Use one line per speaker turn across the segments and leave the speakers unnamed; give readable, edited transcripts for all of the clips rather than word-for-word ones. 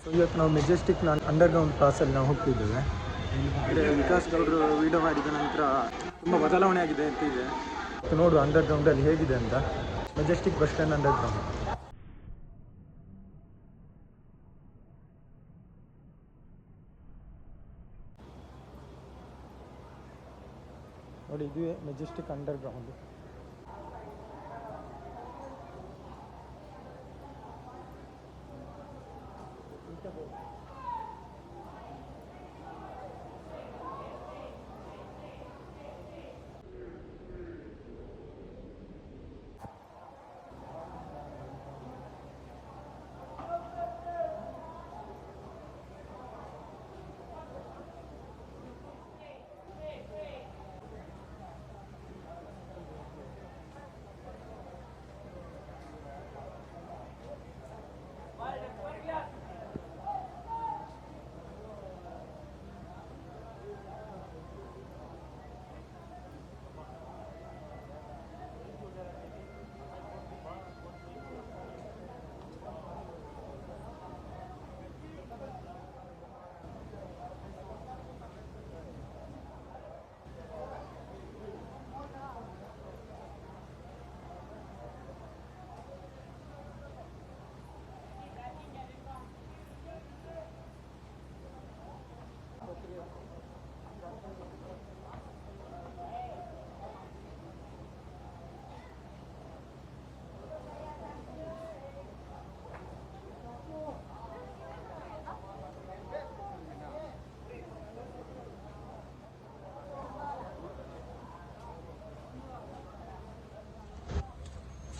So ಇವತ್ತು ನಾವು ಮೆಜೆಸ್ಟಿಕ್ನ underground ಪಾಸಲ್ಲಿ ನಾವು ಹೋಗ್ತಿದ್ದೇವೆ. ಅಂದರೆ ವಿಕಾಸ್ ಗೌಡ್ರು ವೀಡಿಯೋ ಮಾಡಿದ ನಂತರ ತುಂಬ ಬದಲಾವಣೆ ಆಗಿದೆ ಅಂತ ಇದೆ. ನೋಡು ಅಂಡರ್ಗ್ರೌಂಡಲ್ಲಿ ಹೇಗಿದೆ ಅಂತ. ಮೆಜೆಸ್ಟಿಕ್ ಬಸ್ ಸ್ಟ್ಯಾಂಡ್ ಅಂಡರ್ಗ್ರೌಂಡ್ ನೋಡಿ, ಇದುವೇ ಮೆಜೆಸ್ಟಿಕ್ ಅಂಡರ್ಗ್ರೌಂಡ್.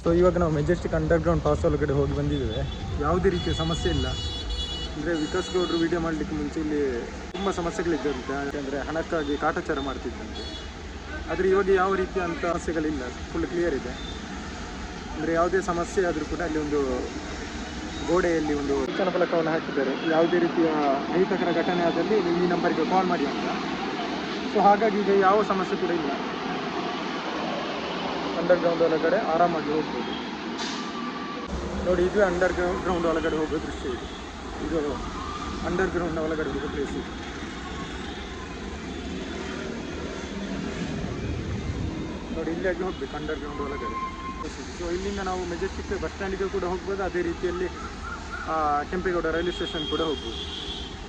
ಸೊ ಇವಾಗ ನಾವು ಮೆಜೆಸ್ಟಿಕ್ ಅಂಡರ್ಗ್ರೌಂಡ್ ಪಾಸ್ ಒಳಗಡೆ ಹೋಗಿ ಬಂದಿದ್ದೇವೆ. ಯಾವುದೇ ರೀತಿಯ ಸಮಸ್ಯೆ ಇಲ್ಲ. ಅಂದರೆ ವಿಕಾಸ್ ಗೌಡ್ರು ವೀಡಿಯೋ ಮಾಡಲಿಕ್ಕೆ ಮುಂಚೆ ಇಲ್ಲಿ ತುಂಬ ಸಮಸ್ಯೆಗಳಿದ್ದಂತೆ. ಯಾಕೆಂದರೆ ಹಣಕ್ಕಾಗಿ ಕಾಟಾಚಾರ ಮಾಡ್ತಿದ್ದಂತೆ. ಆದರೆ ಇವಾಗ ಯಾವ ರೀತಿಯ ಅಂಥ ಸಮಸ್ಯೆಗಳಿಲ್ಲ, ಫುಲ್ ಕ್ಲಿಯರ್ ಇದೆ. ಅಂದರೆ ಯಾವುದೇ ಸಮಸ್ಯೆ ಆದರೂ ಕೂಡ ಅಲ್ಲಿ ಒಂದು ಗೋಡೆಯಲ್ಲಿ ಒಂದು ಸೂಚನಾ ಫಲಕವನ್ನು ಹಾಕಿದ್ದಾರೆ. ಯಾವುದೇ ರೀತಿಯ ಅಹಿತಕರ ಘಟನೆ ಆದಲ್ಲಿ ನೀವು ಈ ನಂಬರಿಗೆ ಕಾಲ್ ಮಾಡಿ ಅಂತ. ಸೊ ಹಾಗಾಗಿ ಈಗ ಯಾವ ಸಮಸ್ಯೆ ಕೂಡ ಇಲ್ಲ. ಅಂಡರ್ಗ್ರೌಂಡ್ ಒಳಗಡೆ ಆರಾಮಾಗಿ ಹೋಗ್ಬೋದು. ನೋಡಿ, ಇದು ಅಂಡರ್ಗ್ರೌಂಡ್ ಒಳಗಡೆ ಹೋಗೋ ದೃಶ್ಯ. ಇದು ಅಂಡರ್ಗ್ರೌಂಡ್ನ ಒಳಗಡೆ ಹೋಗೋ ಪ್ಲೇಸ್ ಇದು. ನೋಡಿ, ಇಲ್ಲಿಯಾಗಿ ಹೋಗ್ಬೇಕು ಅಂಡರ್ಗ್ರೌಂಡ್ ಒಳಗಡೆ. ಸೊ ಇಲ್ಲಿಂದ ನಾವು ಮೆಜೆಸ್ಟಿಕ್ ಬಸ್ ಸ್ಟ್ಯಾಂಡಿಗೆ ಕೂಡ ಹೋಗ್ಬೋದು. ಅದೇ ರೀತಿಯಲ್ಲಿ ಕೆಂಪೇಗೌಡ ರೈಲ್ವೆ ಸ್ಟೇಷನ್ ಕೂಡ ಹೋಗ್ಬೋದು.